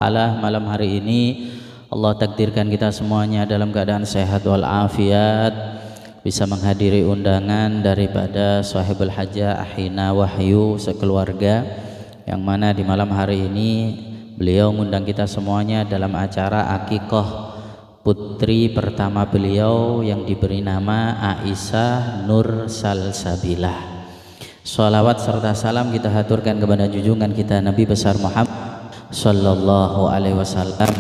Malam hari ini Allah takdirkan kita semuanya dalam keadaan sehat walafiat, bisa menghadiri undangan daripada Sahibul Hajah Ahina Wahyu sekeluarga, yang mana di malam hari ini beliau mengundang kita semuanya dalam acara akikah putri pertama beliau yang diberi nama Aisyah Nur Salsabilah. Sholawat serta salam kita haturkan kepada junjungan kita Nabi besar Muhammad Sallallahu Alaihi Wasallam.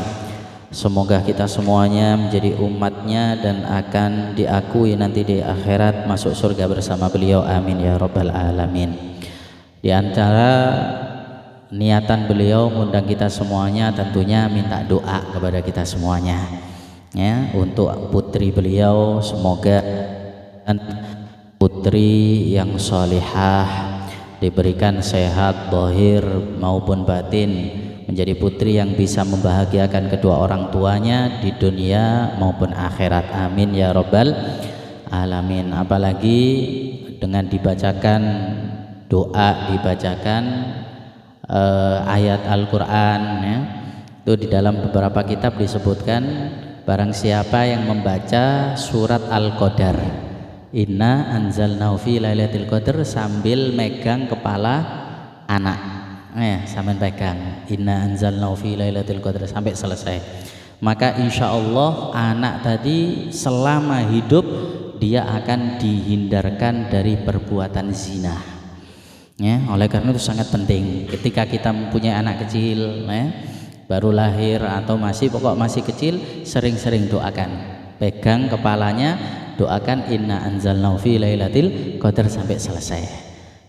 Semoga kita semuanya menjadi umatnya dan akan diakui nanti di akhirat masuk surga bersama beliau, amin ya rabbal alamin. Di antara niatan beliau mengundang kita semuanya tentunya minta doa kepada kita semuanya ya, untuk putri beliau, semoga putri yang sholihah, diberikan sehat zahir maupun batin, menjadi putri yang bisa membahagiakan kedua orang tuanya di dunia maupun akhirat, amin ya rabbal alamin. Apalagi dengan dibacakan doa, dibacakan ayat Al-Quran ya, itu di dalam beberapa kitab disebutkan barang siapa yang membaca surat Al-Qadar, inna anzalnahu fi lailatul qadar, sambil megang kepala anak ya, sambil pegang inna anzalnahu fi lailatul qadar sampai selesai, maka insya Allah anak tadi selama hidup dia akan dihindarkan dari perbuatan zina ya. Oleh karena itu sangat penting ketika kita mempunyai anak kecil ya, baru lahir atau masih kecil, sering-sering doakan, pegang kepalanya, doakan inna anzalnahu fi lailatul qadar sampai selesai.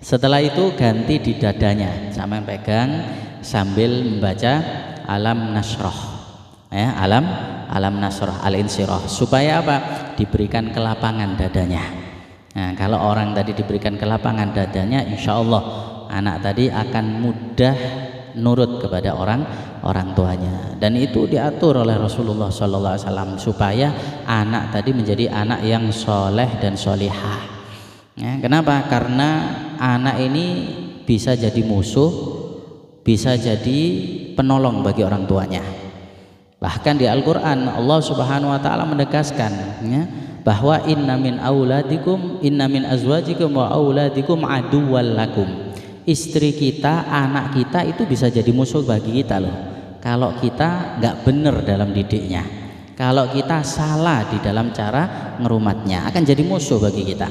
Setelah itu ganti di dadanya, sama pegang sambil membaca alam nasroh ya, alam nasroh al-insyirah, supaya apa? Diberikan kelapangan dadanya. Nah, kalau orang tadi diberikan kelapangan dadanya, insya Allah anak tadi akan mudah nurut kepada orang tuanya, dan itu diatur oleh Rasulullah SAW supaya anak tadi menjadi anak yang soleh dan solihah ya. Kenapa? Karena anak ini bisa jadi musuh, bisa jadi penolong bagi orang tuanya. Bahkan di Al-Quran Allah Subhanahu Wa Taala menegaskan ya, bahwa inna min azwajikum wa auladikum aduwwal lakum. Istri kita, anak kita itu bisa jadi musuh bagi kita loh, kalau kita nggak benar dalam didiknya, kalau kita salah di dalam cara ngerumatnya, akan jadi musuh bagi kita.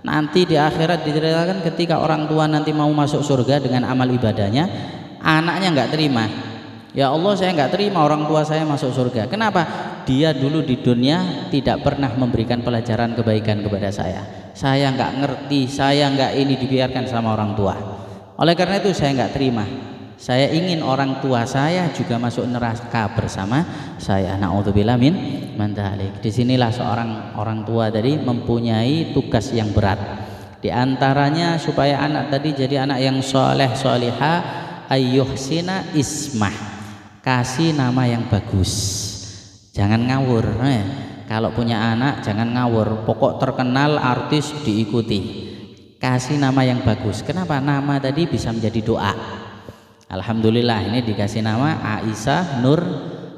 Nanti di akhirat diceritakan ketika orang tua nanti mau masuk surga dengan amal ibadahnya, anaknya nggak terima, ya Allah saya nggak terima orang tua saya masuk surga. Kenapa? Dia dulu di dunia tidak pernah memberikan pelajaran kebaikan kepada saya nggak ngerti, saya nggak ini, dibiarkan sama orang tua. Oleh karena itu saya nggak terima, saya ingin orang tua saya juga masuk neraka bersama saya. Na'udzubillah min dzalik. Disinilah seorang orang tua tadi mempunyai tugas yang berat. Di antaranya supaya anak tadi jadi anak yang soleh solihah, ayyuhsina ismah, kasih nama yang bagus, jangan ngawur ya. Kalau punya anak jangan ngawur, pokok terkenal artis diikuti, kasih nama yang bagus. Kenapa? Nama tadi bisa menjadi doa. Alhamdulillah ini dikasih nama Aisyah Nur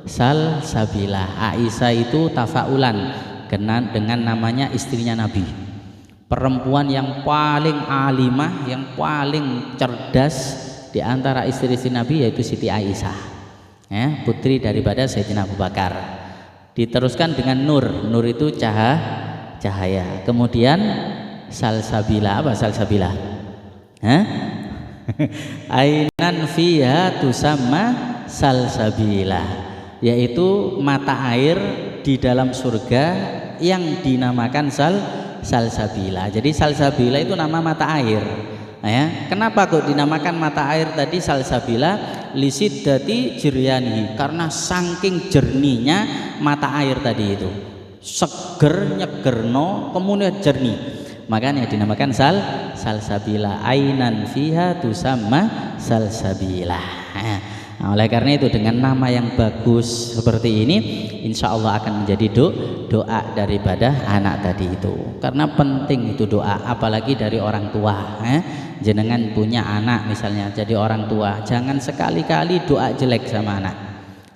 Salsabilah. Aisyah itu tafaulan dengan namanya istrinya Nabi, perempuan yang paling alimah, yang paling cerdas di antara istri-istri Nabi, yaitu Siti Aisyah ya, putri daripada Sayyidina Abu Bakar. Diteruskan dengan Nur, Nur itu cahaya. Kemudian Salsabilah, apa Salsabilah? Ainan fiha tusamma salsabilah, yaitu mata air di dalam surga yang dinamakan salsabilah. Jadi salsabilah itu nama mata air ya. Kenapa kok dinamakan mata air tadi salsabilah? Lisiddati jiryani, karena saking jernihnya mata air tadi itu, seger nyegerno kemudian jernih, makanya dinamakan salsabilah. Ainan fiha tusamma salsabilah. Nah, oleh karena itu dengan nama yang bagus seperti ini, insya Allah akan menjadi doa daripada anak tadi itu. Karena penting itu doa, apalagi dari orang tua. Jenengan punya anak misalnya jadi orang tua, jangan sekali-kali doa jelek sama anak.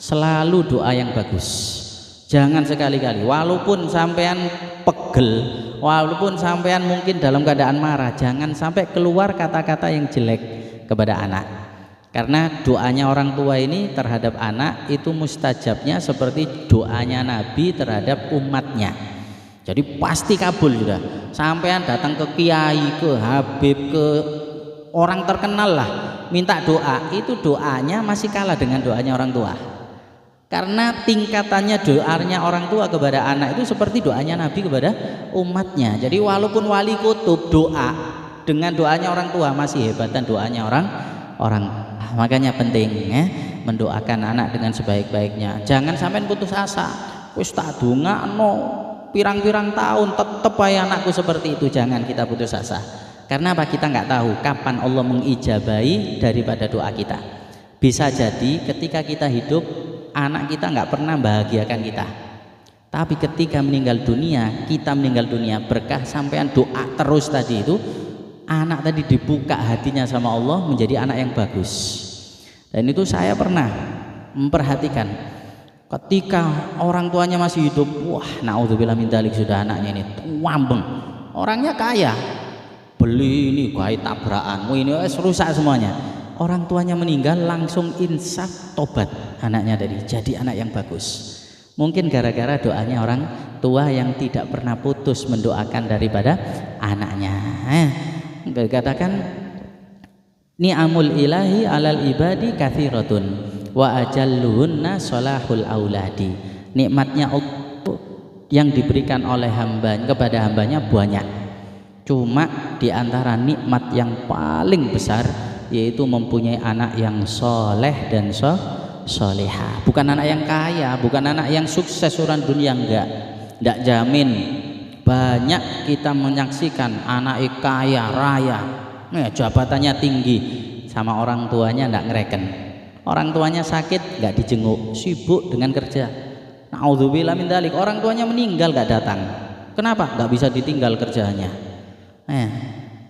selalu doa yang bagus. Jangan sekali-kali, walaupun sampean pegel, walaupun sampean mungkin dalam keadaan marah, jangan sampai keluar kata-kata yang jelek kepada anak. Karena doanya orang tua ini terhadap anak itu mustajabnya seperti doanya Nabi terhadap umatnya. Jadi pasti kabul sudah. Sampean datang ke kiai, ke habib, ke orang terkenal lah, minta doa, itu doanya masih kalah dengan doanya orang tua. Karena tingkatannya doanya orang tua kepada anak itu seperti doanya Nabi kepada umatnya. Jadi walaupun wali kutub doa dengan doanya orang tua masih hebatan doanya orang. Makanya penting ya, mendoakan anak dengan sebaik-baiknya. Jangan sampai putus asa. Wis tak dongakno pirang-pirang tahun tetep aja anakku seperti itu. Jangan kita putus asa. Karena apa? Kita nggak tahu kapan Allah mengijabahi daripada doa kita. Bisa jadi ketika kita hidup anak kita nggak pernah bahagiakan kita, tapi ketika meninggal dunia, kita meninggal dunia berkah sampean doa terus tadi itu, anak tadi dibuka hatinya sama Allah menjadi anak yang bagus. Dan itu saya pernah memperhatikan ketika orang tuanya masih hidup, wah naudzubillah min dzalik, sudah anaknya ini wambeng, orangnya kaya, beli ini kayak tabrakan, ini rusak semuanya. Orang tuanya meninggal langsung insaf tobat anaknya tadi jadi anak yang bagus. Mungkin gara-gara doanya orang tua yang tidak pernah putus mendoakan daripada anaknya. Dikatakan ni'amul ilahi alal ibadi katsiratun wa ajalluhunna salahul auladi. Nikmatnya Allah yang diberikan oleh hamba kepada hambanya banyak. Cuma di antara nikmat yang paling besar yaitu mempunyai anak yang soleh dan solehah. Bukan anak yang kaya, bukan anak yang sukses orang dunia, enggak jamin. Banyak kita menyaksikan anak kaya raya, jabatannya tinggi, sama orang tuanya enggak ngereken. Orang tuanya sakit enggak dijenguk, sibuk dengan kerja. Naudzubillah min dzalik. Orang tuanya meninggal enggak datang. Kenapa? Enggak bisa ditinggal kerjanya.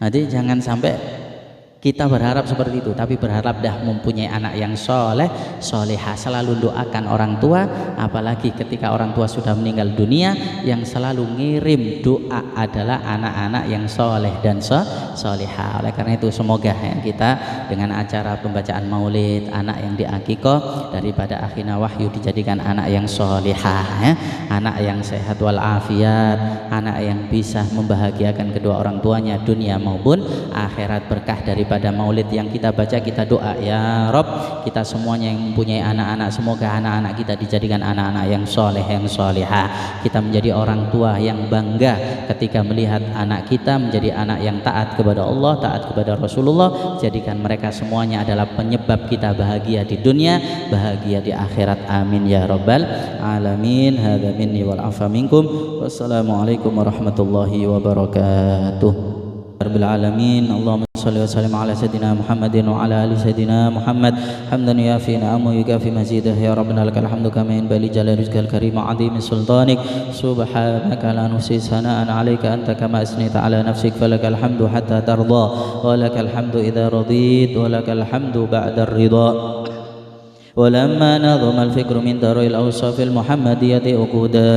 Nanti jangan sampai kita berharap seperti itu, tapi berharap dah mempunyai anak yang soleh, solehah. Selalu doakan orang tua, apalagi ketika orang tua sudah meninggal dunia, yang selalu ngirim doa adalah anak-anak yang soleh dan solehah. Oleh karena itu semoga ya, kita dengan acara pembacaan maulid, anak yang diakikoh daripada akhina Wahyu dijadikan anak yang solehah, ya. Anak yang sehat walafiat, anak yang bisa membahagiakan kedua orang tuanya dunia maupun akhirat. Berkah daripada maulid yang kita baca, kita doa ya Rob, kita semuanya yang mempunyai anak-anak, semoga anak-anak kita dijadikan anak-anak yang soleh, yang solehah. Kita menjadi orang tua yang bangga ketika melihat anak kita menjadi anak yang taat kepada Allah, taat kepada Rasulullah. Jadikan mereka semuanya adalah penyebab kita bahagia di dunia, bahagia di akhirat. Amin ya Rabbal alamin. Hadza minni wal afa minkum. Wassalamualaikum warahmatullahi wabarakatuh. Rabbil alamin. Allahumma shalli wa sallim ala sayyidina Muhammadin wa ala ali sayyidina Muhammad hamdan yafi na'amu yukafi mazidah ya rabbana lakal hamdu kama yanbaghi li jalali wajhikal karim wa 'azimi sultanik subhanaka la nuhsi sana'an 'alaika anta kama asnita ala nafsik falakal hamdu hatta tarda wa lakal hamdu idza radit wa lakal hamdu ba'da ar-ridha. ولما نظم الفكر من دار الأوصاف المحمدية أقودا